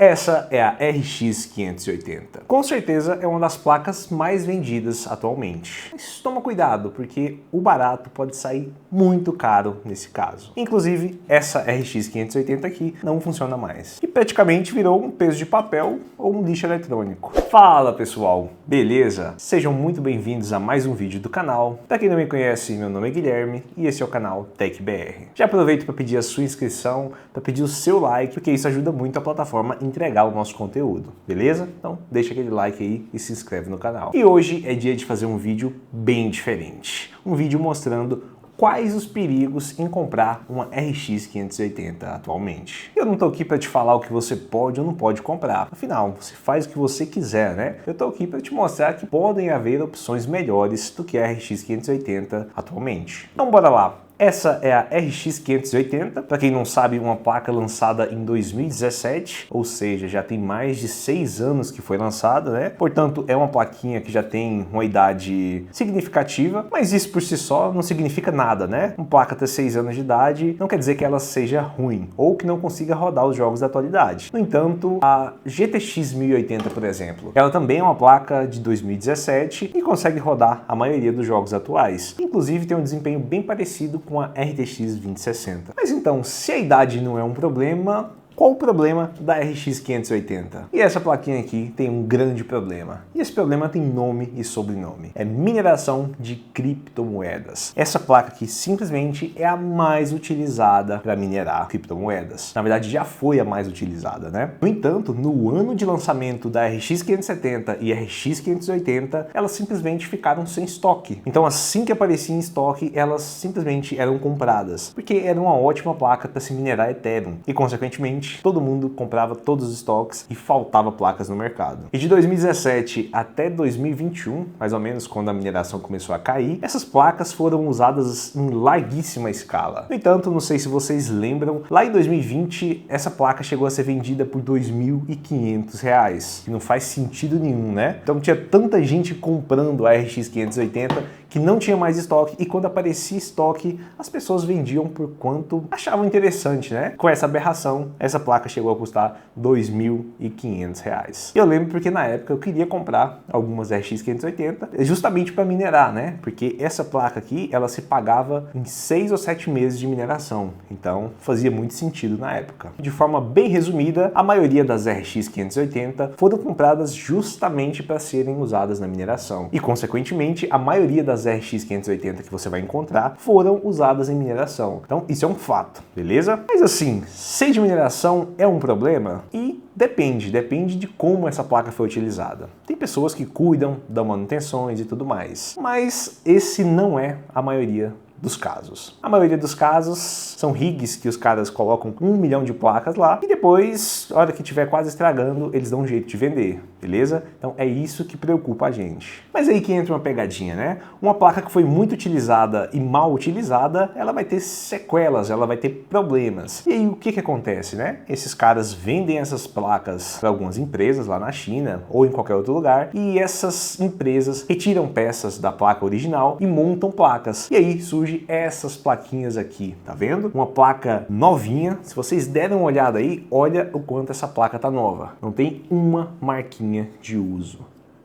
Essa é a RX 580. Com certeza é uma das placas mais vendidas atualmente. Mas toma cuidado, porque o barato pode sair muito caro nesse caso. Inclusive, essa RX 580 aqui não funciona mais. E praticamente virou um peso de papel ou um lixo eletrônico. Fala pessoal, beleza? Sejam muito bem-vindos a mais um vídeo do canal. Para quem não me conhece, meu nome é Guilherme e esse é o canal TechBR. Já aproveito para pedir a sua inscrição, para pedir o seu like, porque isso ajuda muito a plataforma a entregar o nosso conteúdo, beleza? Então deixa aquele like aí e se inscreve no canal. E hoje é dia de fazer um vídeo bem diferente. Um vídeo mostrando quais os perigos em comprar uma RX 580 atualmente. Eu não tô aqui para te falar o que você pode ou não pode comprar. Afinal, você faz o que você quiser, né? Eu tô aqui para te mostrar que podem haver opções melhores do que a RX 580 atualmente. Então bora lá. Essa é a RX 580, para quem não sabe, uma placa lançada em 2017, ou seja, já tem mais de 6 anos que foi lançada, né? Portanto, é uma plaquinha que já tem uma idade significativa, mas isso por si só não significa nada, né? Uma placa ter 6 anos de idade não quer dizer que ela seja ruim, ou que não consiga rodar os jogos da atualidade. No entanto, a GTX 1080, por exemplo, ela também é uma placa de 2017 e consegue rodar a maioria dos jogos atuais. Inclusive, tem um desempenho bem parecido com a RTX 2060. Mas então, se a idade não é um problema, qual o problema da RX 580? E essa plaquinha aqui tem um grande problema. E esse problema tem nome e sobrenome. É mineração de criptomoedas. Essa placa aqui simplesmente é a mais utilizada para minerar criptomoedas. Na verdade, já foi a mais utilizada, né? No entanto, no ano de lançamento da RX 570 e RX 580, elas simplesmente ficaram sem estoque. Então, assim que aparecia em estoque, elas simplesmente eram compradas, porque era uma ótima placa para se minerar Ethereum. E, consequentemente, todo mundo comprava todos os estoques e faltava placas no mercado. E de 2017 até 2021, mais ou menos quando a mineração começou a cair, essas placas foram usadas em larguíssima escala. No entanto, não sei se vocês lembram, lá em 2020 essa placa chegou a ser vendida por R$ 2.500, que não faz sentido nenhum, né? Então tinha tanta gente comprando a RX 580 que não tinha mais estoque, e quando aparecia estoque, as pessoas vendiam por quanto achavam interessante, né? Com essa aberração, essa placa chegou a custar R$ 2.500. Eu lembro porque na época eu queria comprar algumas RX 580 justamente para minerar, né? Porque essa placa aqui, ela se pagava em 6 ou 7 meses de mineração, então fazia muito sentido na época. De forma bem resumida, a maioria das RX 580 foram compradas justamente para serem usadas na mineração, e consequentemente a maioria das RX 580 que você vai encontrar foram usadas em mineração. Então isso é um fato, beleza? Mas assim, ser de mineração é um problema? E depende de como essa placa foi utilizada. Tem pessoas que cuidam, dão manutenções e tudo mais, mas esse não é a maioria dos casos. A maioria dos casos são rigs que os caras colocam 1 milhão de placas lá e depois, na hora que estiver quase estragando, eles dão um jeito de vender, beleza? Então é isso que preocupa a gente. Mas aí que entra uma pegadinha, né? Uma placa que foi muito utilizada e mal utilizada, ela vai ter sequelas, ela vai ter problemas. E aí o que acontece, né? Esses caras vendem essas placas para algumas empresas lá na China ou em qualquer outro lugar, e essas empresas retiram peças da placa original e montam placas. E aí surge essas plaquinhas aqui, tá vendo? Uma placa novinha. Se vocês derem uma olhada aí, olha o quanto essa placa tá nova. Não tem uma marquinha de uso.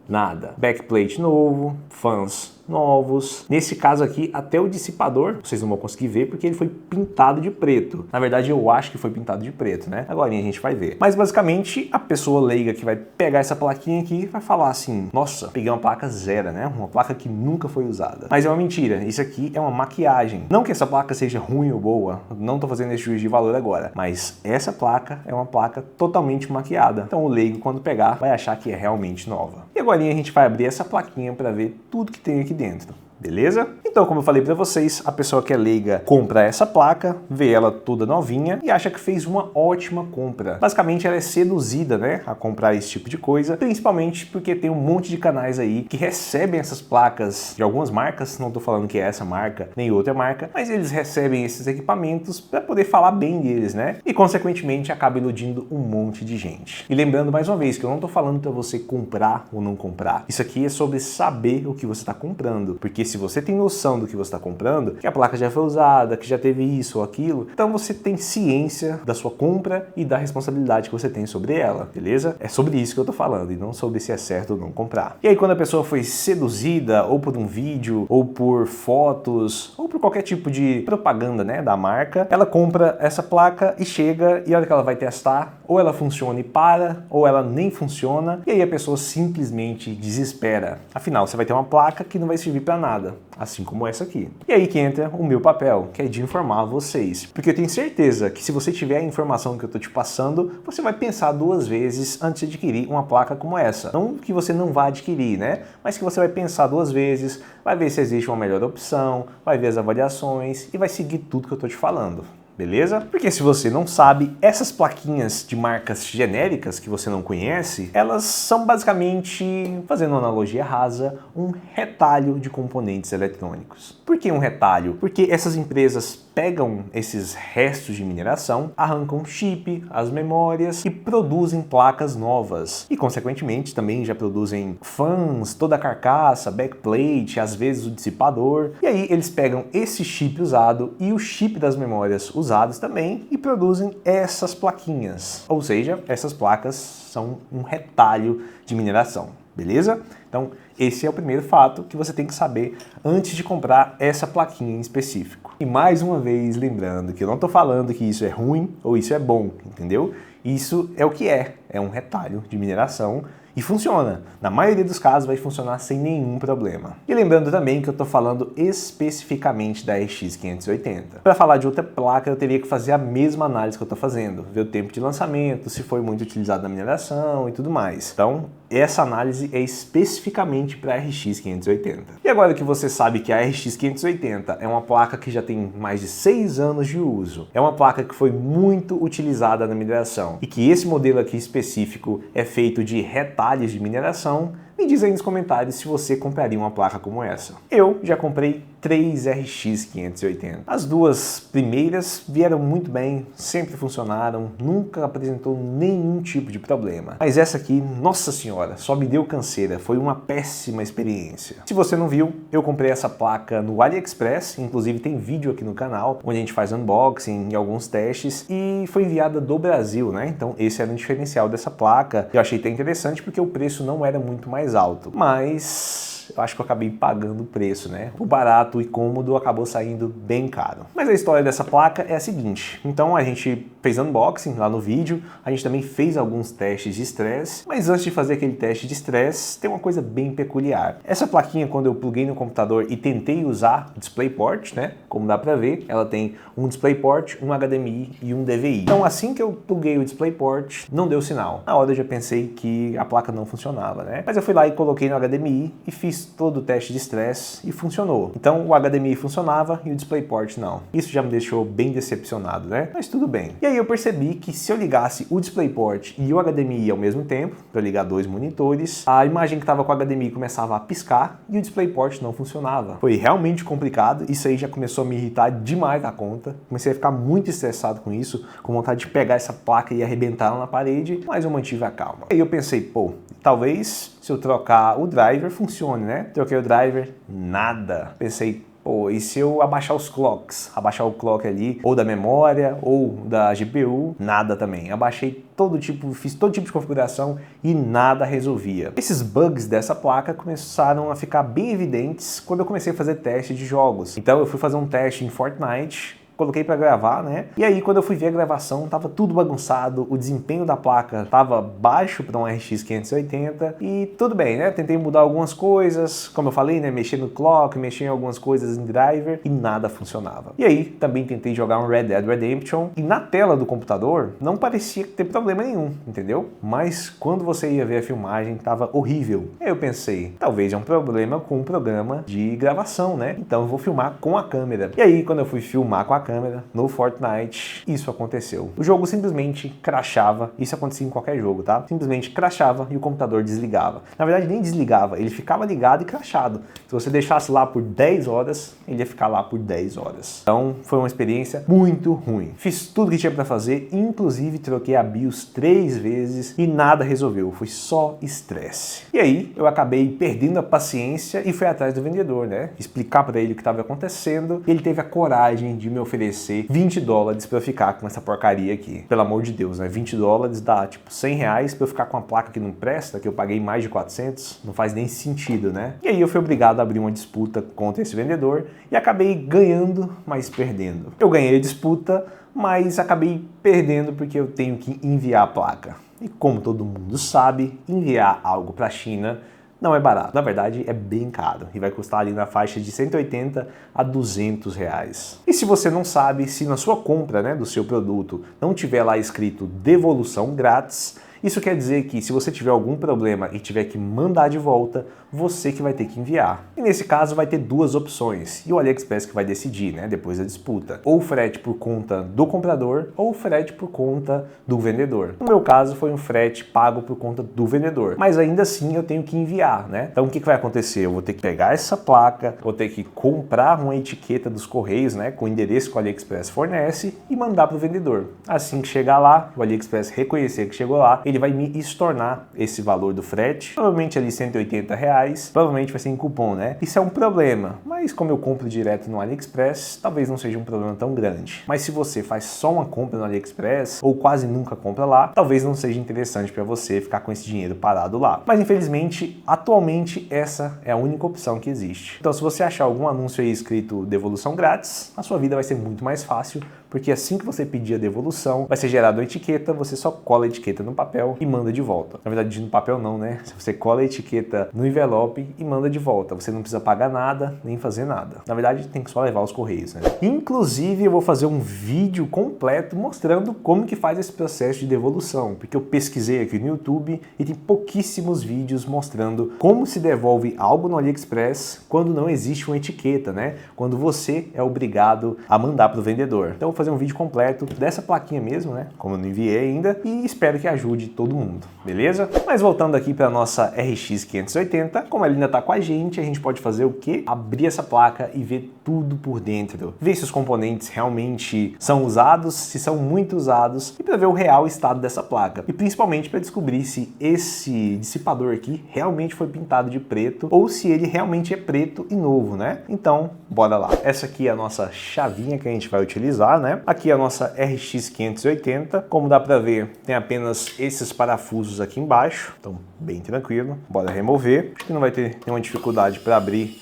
Nada. Backplate novo, fãs novos. Nesse caso aqui, até o dissipador, vocês não vão conseguir ver porque ele foi pintado de preto. Na verdade, eu acho que foi pintado de preto, né? Agora a gente vai ver. Mas basicamente, a pessoa leiga que vai pegar essa plaquinha aqui vai falar assim: nossa, peguei uma placa zero, né? Uma placa que nunca foi usada. Mas é uma mentira. Isso aqui é uma maquiagem. Não que essa placa seja ruim ou boa, não tô fazendo esse juízo de valor agora, mas essa placa é uma placa totalmente maquiada. Então o leigo, quando pegar, vai achar que é realmente nova. E agora a gente vai abrir essa plaquinha para ver tudo que tem aqui dentro. Beleza? Então, como eu falei para vocês, a pessoa que é leiga compra essa placa, vê ela toda novinha e acha que fez uma ótima compra. Basicamente, ela é seduzida, né, a comprar esse tipo de coisa, principalmente porque tem um monte de canais aí que recebem essas placas de algumas marcas, não tô falando que é essa marca nem outra marca, mas eles recebem esses equipamentos para poder falar bem deles, né? E, consequentemente, acaba iludindo um monte de gente. E lembrando mais uma vez que eu não tô falando para você comprar ou não comprar. Isso aqui é sobre saber o que você está comprando, porque se se você tem noção do que você está comprando, que a placa já foi usada, que já teve isso ou aquilo, então você tem ciência da sua compra e da responsabilidade que você tem sobre ela, beleza? É sobre isso que eu tô falando e não sobre se é certo ou não comprar. E aí quando a pessoa foi seduzida ou por um vídeo, ou por fotos, ou por qualquer tipo de propaganda, né, da marca, ela compra essa placa e chega e a hora que ela vai testar, ou ela funciona e para, ou ela nem funciona, e aí a pessoa simplesmente desespera. Afinal, você vai ter uma placa que não vai servir para nada, assim como essa aqui. E aí que entra o meu papel, que é de informar vocês. Porque eu tenho certeza que se você tiver a informação que eu tô te passando, você vai pensar duas vezes antes de adquirir uma placa como essa. Não que você não vá adquirir, né? Mas que você vai pensar duas vezes, vai ver se existe uma melhor opção, vai ver as avaliações e vai seguir tudo que eu tô te falando. Beleza? Porque se você não sabe, essas plaquinhas de marcas genéricas que você não conhece, elas são basicamente, fazendo uma analogia rasa, um retalho de componentes eletrônicos. Por que um retalho? Porque essas empresas pegam esses restos de mineração, arrancam chip, as memórias e produzem placas novas. E, consequentemente, também já produzem fãs, toda a carcaça, backplate, às vezes o dissipador. E aí eles pegam esse chip usado e o chip das memórias usados também e produzem essas plaquinhas. Ou seja, essas placas são um retalho de mineração. Beleza? Então, esse é o primeiro fato que você tem que saber antes de comprar essa plaquinha em específico. E mais uma vez, lembrando que eu não estou falando que isso é ruim ou isso é bom, entendeu? Isso é o que é um retalho de mineração e funciona. Na maioria dos casos vai funcionar sem nenhum problema. E lembrando também que eu estou falando especificamente da RX 580. Para falar de outra placa, eu teria que fazer a mesma análise que eu estou fazendo, ver o tempo de lançamento, se foi muito utilizado na mineração e tudo mais. Então, essa análise é especificamente para a RX 580. E agora que você sabe que a RX 580 é uma placa que já tem mais de 6 anos de uso, é uma placa que foi muito utilizada na mineração e que esse modelo aqui específico é feito de retalhos de mineração, me diz aí nos comentários se você compraria uma placa como essa. Eu já comprei 3 RX 580. As duas primeiras vieram muito bem, sempre funcionaram, nunca apresentou nenhum tipo de problema. Mas essa aqui, nossa senhora, só me deu canseira, foi uma péssima experiência. Se você não viu, eu comprei essa placa no AliExpress, inclusive tem vídeo aqui no canal, onde a gente faz unboxing e alguns testes, e foi enviada do Brasil, né? Então esse era o diferencial dessa placa. Eu achei até interessante porque o preço não era muito mais alto, mas eu acho que eu acabei pagando o preço, né? O barato e cômodo acabou saindo bem caro. Mas a história dessa placa é a seguinte, então a gente fez unboxing lá no vídeo, a gente também fez alguns testes de estresse, mas antes de fazer aquele teste de estresse, tem uma coisa bem peculiar. Essa plaquinha, quando eu pluguei no computador e tentei usar o DisplayPort, né? Como dá pra ver, ela tem um DisplayPort, um HDMI e um DVI. Então assim que eu pluguei o DisplayPort, não deu sinal. Na hora eu já pensei que a placa não funcionava, né? Mas eu fui lá e coloquei no HDMI e fiz todo o teste de estresse e funcionou. Então o HDMI funcionava e o DisplayPort não. Isso já me deixou bem decepcionado, né? Mas tudo bem. E aí eu percebi que se eu ligasse o DisplayPort e o HDMI ao mesmo tempo, para ligar dois monitores, a imagem que estava com o HDMI começava a piscar e o DisplayPort não funcionava. Foi realmente complicado, isso aí já começou a me irritar demais da conta. Comecei a ficar muito estressado com isso, com vontade de pegar essa placa e arrebentar ela na parede, mas eu mantive a calma. Aí eu pensei, pô, talvez se eu trocar o driver funcione, né? Troquei o driver, nada. Pensei, pô, e se eu abaixar os clocks? Abaixar o clock ali, ou da memória, ou da GPU, nada também. Abaixei todo tipo, fiz todo tipo de configuração e nada resolvia. Esses bugs dessa placa começaram a ficar bem evidentes quando eu comecei a fazer teste de jogos. Então eu fui fazer um teste em Fortnite, coloquei para gravar, né? E aí quando eu fui ver a gravação, tava tudo bagunçado, o desempenho da placa tava baixo para um RX 580 e tudo bem, né? Tentei mudar algumas coisas, como eu falei, né? Mexer no clock, mexer em algumas coisas em driver e nada funcionava. E aí também tentei jogar um Red Dead Redemption e na tela do computador não parecia ter problema nenhum, entendeu? Mas quando você ia ver a filmagem, tava horrível. Aí eu pensei, talvez é um problema com o programa de gravação, né? Então eu vou filmar com a câmera. E aí quando eu fui filmar com a câmera no Fortnite, isso aconteceu. O jogo simplesmente crashava, isso acontecia em qualquer jogo, tá? Simplesmente crashava e o computador desligava. Na verdade, nem desligava, ele ficava ligado e crashado. Se você deixasse lá por 10 horas, ele ia ficar lá por 10 horas. Então, foi uma experiência muito ruim. Fiz tudo que tinha para fazer, inclusive troquei a BIOS 3 vezes e nada resolveu, foi só estresse. E aí, eu acabei perdendo a paciência e fui atrás do vendedor, né? Explicar para ele o que estava acontecendo. E ele teve a coragem de me oferecer $20 para eu ficar com essa porcaria aqui. Pelo amor de Deus, né? $20 dá tipo R$100 para eu ficar com uma placa que não presta, que eu paguei mais de 400, não faz nem sentido, né? E aí eu fui obrigado a abrir uma disputa contra esse vendedor e acabei ganhando, mas perdendo. Eu ganhei a disputa, mas acabei perdendo porque eu tenho que enviar a placa. E como todo mundo sabe, enviar algo para a China não é barato. Na verdade, é bem caro e vai custar ali na faixa de 180 a 200 reais. E se você não sabe, se na sua compra, né, do seu produto não tiver lá escrito devolução grátis, isso quer dizer que se você tiver algum problema e tiver que mandar de volta, você que vai ter que enviar. E nesse caso vai ter duas opções, e o AliExpress que vai decidir, né, depois da disputa. Ou frete por conta do comprador, ou frete por conta do vendedor. No meu caso foi um frete pago por conta do vendedor, mas ainda assim eu tenho que enviar, né? Então o que vai acontecer? Eu vou ter que pegar essa placa, vou ter que comprar uma etiqueta dos correios, né, com o endereço que o AliExpress fornece e mandar para o vendedor. Assim que chegar lá, o AliExpress reconhecer que chegou lá, ele vai me estornar esse valor do frete, provavelmente ali R$180, provavelmente vai ser em cupom, né? Isso é um problema, mas como eu compro direto no AliExpress, talvez não seja um problema tão grande. Mas se você faz só uma compra no AliExpress, ou quase nunca compra lá, talvez não seja interessante para você ficar com esse dinheiro parado lá. Mas infelizmente, atualmente, essa é a única opção que existe. Então se você achar algum anúncio aí escrito devolução grátis, a sua vida vai ser muito mais fácil, porque assim que você pedir a devolução, vai ser gerada uma etiqueta, você só cola a etiqueta no papel e manda de volta. Na verdade, no papel não, né? Você cola a etiqueta no envelope e manda de volta. Você não precisa pagar nada, nem fazer nada. Na verdade, tem que só levar os correios, né? Inclusive, eu vou fazer um vídeo completo mostrando como que faz esse processo de devolução, porque eu pesquisei aqui no YouTube e tem pouquíssimos vídeos mostrando como se devolve algo no AliExpress quando não existe uma etiqueta, né? Quando você é obrigado a mandar para o vendedor. Então, eu vou fazer um vídeo completo dessa plaquinha mesmo, né? Como eu não enviei ainda, e espero que ajude todo mundo, beleza? Mas voltando aqui para nossa RX 580, como ela ainda está com a gente pode fazer o quê? Abrir essa placa e ver tudo por dentro. Ver se os componentes realmente são usados, se são muito usados, e para ver o real estado dessa placa. E principalmente para descobrir se esse dissipador aqui realmente foi pintado de preto ou se ele realmente é preto e novo, né? Então, bora lá. Essa aqui é a nossa chavinha que a gente vai utilizar, né? Aqui é a nossa RX 580. Como dá para ver, tem apenas esses parafusos aqui embaixo, então bem tranquilo. Bora remover. Acho que não vai ter nenhuma dificuldade para abrir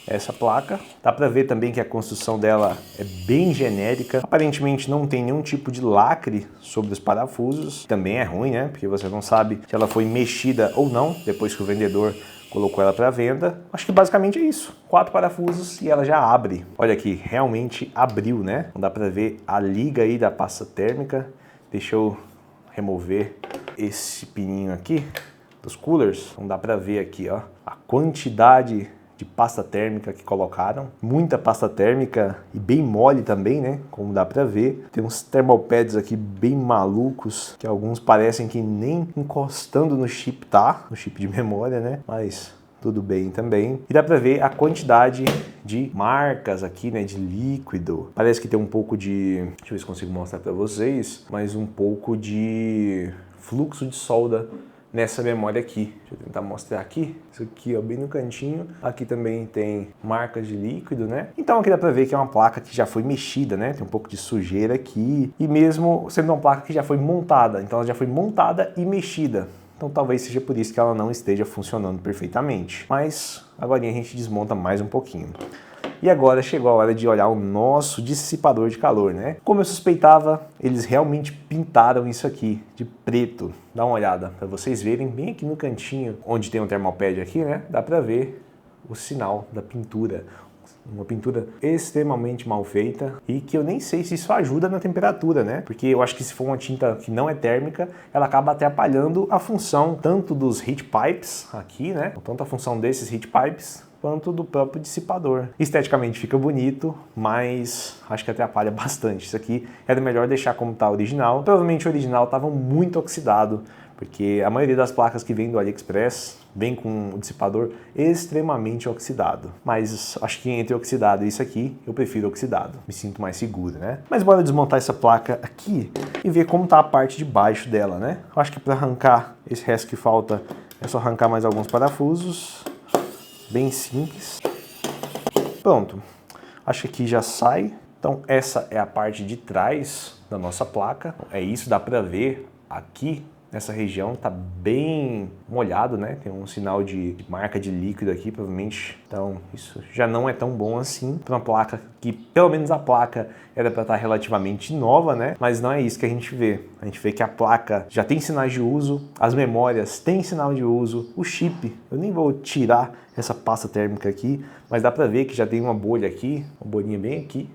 essa placa. Dá para ver também que a construção dela é bem genérica. Aparentemente não tem nenhum tipo de lacre sobre os parafusos. Também é ruim, né? Porque você não sabe se ela foi mexida ou não depois que o vendedor colocou ela para venda. Acho que basicamente é isso. 4 parafusos e ela já abre. Olha aqui, realmente abriu, né? Não dá para ver a liga aí da pasta térmica. Deixa eu remover esse pininho aqui dos coolers. Não dá para ver aqui, ó, a quantidade de pasta térmica que colocaram. Muita pasta térmica e bem mole também, né? Como dá pra ver. Tem uns thermal pads aqui bem malucos, que alguns parecem que nem encostando no chip tá, no chip de memória, né? Mas tudo bem também. E dá pra ver a quantidade de marcas aqui, né, de líquido. Parece que tem um pouco de... Deixa eu ver se consigo mostrar pra vocês. Mas um pouco de fluxo de solda nessa memória aqui. Deixa eu tentar mostrar aqui. Isso aqui, ó, bem no cantinho. Aqui também tem marcas de líquido, né? Então aqui dá pra ver que é uma placa que já foi mexida, né? Tem um pouco de sujeira aqui. E mesmo sendo uma placa que já foi montada. Então ela já foi montada e mexida. Então talvez seja por isso que ela não esteja funcionando perfeitamente. Mas agora a gente desmonta mais um pouquinho. E agora chegou a hora de olhar o nosso dissipador de calor, né? Como eu suspeitava, eles realmente pintaram isso aqui de preto. Dá uma olhada para vocês verem bem aqui no cantinho, onde tem um thermal pad aqui, né? Dá para ver o sinal da pintura. Uma pintura extremamente mal feita e que eu nem sei se isso ajuda na temperatura, né? Porque eu acho que se for uma tinta que não é térmica, ela acaba atrapalhando a função tanto dos heat pipes aqui, né? Tanto a função desses heat pipes quanto do próprio dissipador. Esteticamente fica bonito, mas acho que atrapalha bastante. Isso aqui era melhor deixar como está original. Provavelmente o original estava muito oxidado, porque a maioria das placas que vem do AliExpress vem com o dissipador extremamente oxidado. Mas acho que entre oxidado e isso aqui, eu prefiro oxidado. Me sinto mais seguro, né? Mas bora desmontar essa placa aqui e ver como tá a parte de baixo dela, né? Acho que para arrancar esse resto que falta, é só arrancar mais alguns parafusos. Bem simples. Pronto. Acho que aqui já sai. Então essa é a parte de trás da nossa placa. É isso, dá para ver aqui. Nessa região tá bem molhado, né? Tem um sinal de marca de líquido aqui, provavelmente. Então isso já não é tão bom assim para uma placa que, pelo menos a placa, era para estar relativamente nova, né? Mas não é isso que a gente vê. A gente vê que a placa já tem sinais de uso, as memórias têm sinal de uso, o chip, eu nem vou tirar essa pasta térmica aqui, mas dá para ver que já tem uma bolha aqui, uma bolinha bem aqui.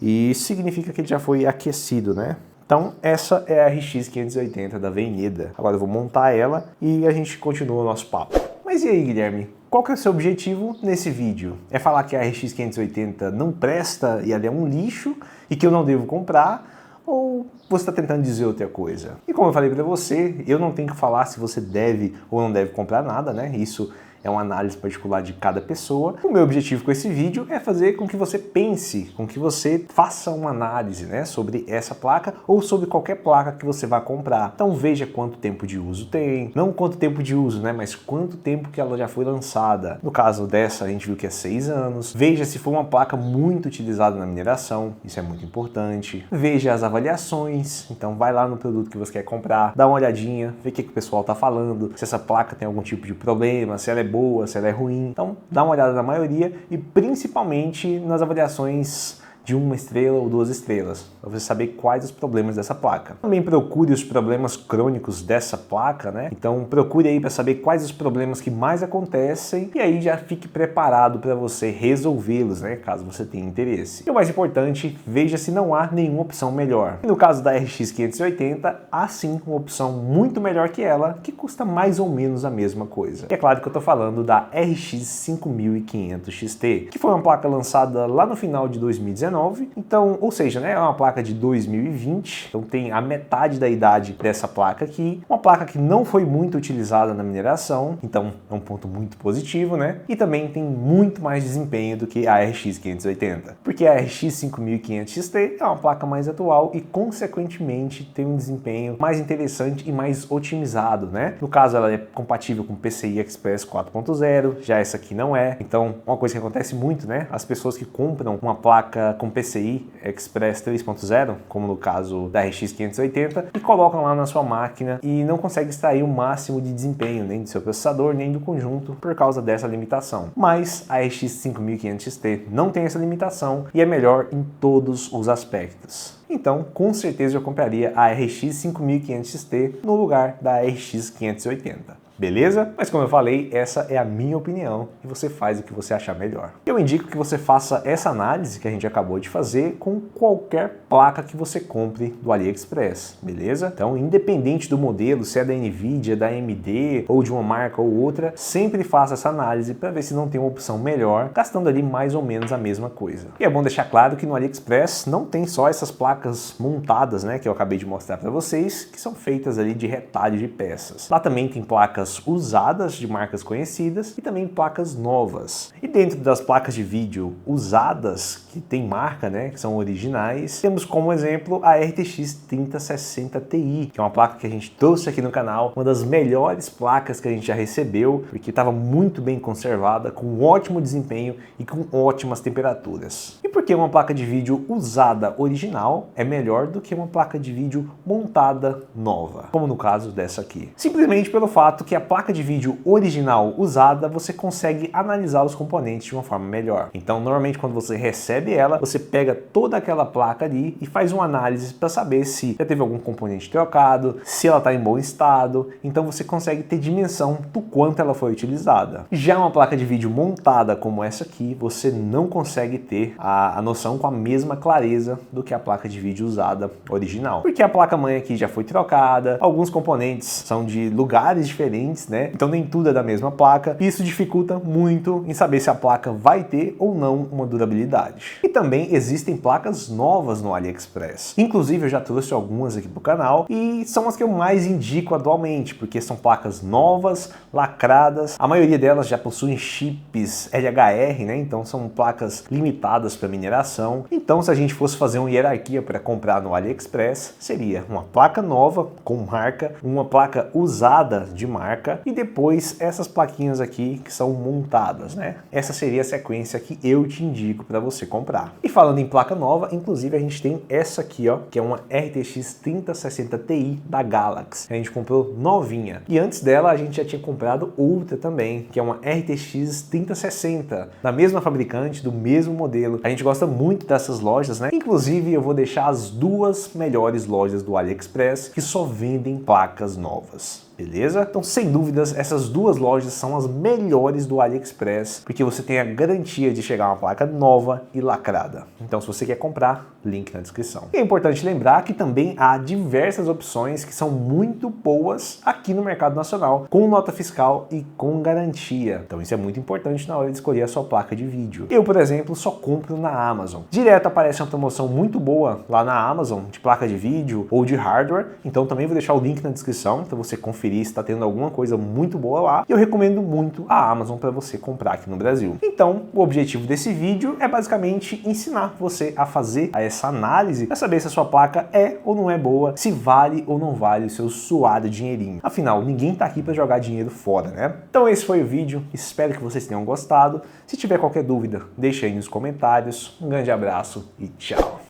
E isso significa que ele já foi aquecido, né? Então essa é a RX 580 da Veneda. Agora eu vou montar ela e a gente continua o nosso papo. Mas e aí, Guilherme? Qual que é o seu objetivo nesse vídeo? É falar que a RX 580 não presta e ela é um lixo e que eu não devo comprar? Ou você está tentando dizer outra coisa? E como eu falei para você, eu não tenho que falar se você deve ou não deve comprar nada, né? Isso é uma análise particular de cada pessoa. O meu objetivo com esse vídeo é fazer com que você pense, com que você faça uma análise, né, sobre essa placa ou sobre qualquer placa que você vai comprar. Então veja quanto tempo de uso tem, não quanto tempo de uso, né, mas quanto tempo que ela já foi lançada. No caso dessa, a gente viu que é 6 anos. Veja se for uma placa muito utilizada na mineração, isso é muito importante. Veja as avaliações, então vai lá no produto que você quer comprar, dá uma olhadinha, vê o que o pessoal está falando, se essa placa tem algum tipo de problema, se ela é boa, se ela é ruim. Então dá uma olhada na maioria e principalmente nas avaliações de 1 estrela ou 2 estrelas, para você saber quais os problemas dessa placa. Também procure os problemas crônicos dessa placa, né? Então procure aí para saber quais os problemas que mais acontecem e aí já fique preparado para você resolvê-los, né? Caso você tenha interesse. E o mais importante, veja se não há nenhuma opção melhor. E no caso da RX 580, há sim uma opção muito melhor que ela, que custa mais ou menos a mesma coisa. E é claro que eu estou falando da RX 5500 XT, que foi uma placa lançada lá no final de 2019. Então, ou seja, né, é uma placa de 2020, então tem a metade da idade dessa placa aqui, uma placa que não foi muito utilizada na mineração, então é um ponto muito positivo, né? E também tem muito mais desempenho do que a RX 580, porque a RX 5500 XT é uma placa mais atual e, consequentemente, tem um desempenho mais interessante e mais otimizado, né? No caso, ela é compatível com PCI Express 4.0, já essa aqui não é. Então, uma coisa que acontece muito, né? As pessoas que compram uma placa com PCI Express 3.0, como no caso da RX 580, e colocam lá na sua máquina e não conseguem extrair o máximo de desempenho nem do seu processador, nem do conjunto, por causa dessa limitação. Mas a RX 5500 XT não tem essa limitação e é melhor em todos os aspectos. Então, com certeza eu compraria a RX 5500 XT no lugar da RX 580. Beleza? Mas como eu falei, essa é a minha opinião e você faz o que você achar melhor. Eu indico que você faça essa análise que a gente acabou de fazer com qualquer placa que você compre do AliExpress, beleza? Então, independente do modelo, se é da Nvidia, da AMD ou de uma marca ou outra, sempre faça essa análise para ver se não tem uma opção melhor, gastando ali mais ou menos a mesma coisa. E é bom deixar claro que no AliExpress não tem só essas placas montadas, né, que eu acabei de mostrar para vocês, que são feitas ali de retalho de peças. Lá também tem placas usadas de marcas conhecidas e também placas novas. E dentro das placas de vídeo usadas, que tem marca, né, que são originais, temos como exemplo a RTX 3060 Ti, que é uma placa que a gente trouxe aqui no canal, uma das melhores placas que a gente já recebeu, porque estava muito bem conservada, com um ótimo desempenho e com ótimas temperaturas. E por que uma placa de vídeo usada original é melhor do que uma placa de vídeo montada nova, como no caso dessa aqui? Simplesmente pelo fato que a placa de vídeo original usada, você consegue analisar os componentes de uma forma melhor. Então, normalmente quando você recebe ela, você pega toda aquela placa ali e faz uma análise para saber se já teve algum componente trocado, se ela está em bom estado. Então você consegue ter dimensão do quanto ela foi utilizada. Já uma placa de vídeo montada como essa aqui, você não consegue ter a noção com a mesma clareza do que a placa de vídeo usada original. Porque a placa-mãe aqui já foi trocada, alguns componentes são de lugares diferentes, né? Então nem tudo é da mesma placa. E isso dificulta muito em saber se a placa vai ter ou não uma durabilidade. E também existem placas novas no AliExpress. Inclusive eu já trouxe algumas aqui pro canal e são as que eu mais indico atualmente, porque são placas novas, lacradas. A maioria delas já possuem chips LHR, né? Então são placas limitadas para mineração. Então se a gente fosse fazer uma hierarquia para comprar no AliExpress, seria uma placa nova com marca, uma placa usada de marca e depois essas plaquinhas aqui que são montadas, né? Essa seria a sequência que eu te indico para você comprar. E falando em placa nova, inclusive a gente tem essa aqui, ó, que é uma RTX 3060 Ti da Galaxy. A gente comprou novinha. E antes dela a gente já tinha comprado outra também, que é uma RTX 3060, da mesma fabricante, do mesmo modelo. A gente gosta muito dessas lojas, né? Inclusive eu vou deixar as duas melhores lojas do AliExpress que só vendem placas novas. Beleza? Então, sem dúvidas, essas duas lojas são as melhores do AliExpress, porque você tem a garantia de chegar uma placa nova e lacrada. Então, se você quer comprar, link na descrição. E é importante lembrar que também há diversas opções que são muito boas aqui no mercado nacional, com nota fiscal e com garantia. Então, isso é muito importante na hora de escolher a sua placa de vídeo. Eu, por exemplo, só compro na Amazon. Direto aparece uma promoção muito boa lá na Amazon, de placa de vídeo ou de hardware. Então, também vou deixar o link na descrição para você conferir se está tendo alguma coisa muito boa lá. E eu recomendo muito a Amazon para você comprar aqui no Brasil. Então, o objetivo desse vídeo é basicamente ensinar você a fazer essa análise para saber se a sua placa é ou não é boa, se vale ou não vale o seu suado dinheirinho. Afinal, ninguém está aqui para jogar dinheiro fora, né? Então esse foi o vídeo, espero que vocês tenham gostado. Se tiver qualquer dúvida, deixa aí nos comentários. Um grande abraço e tchau!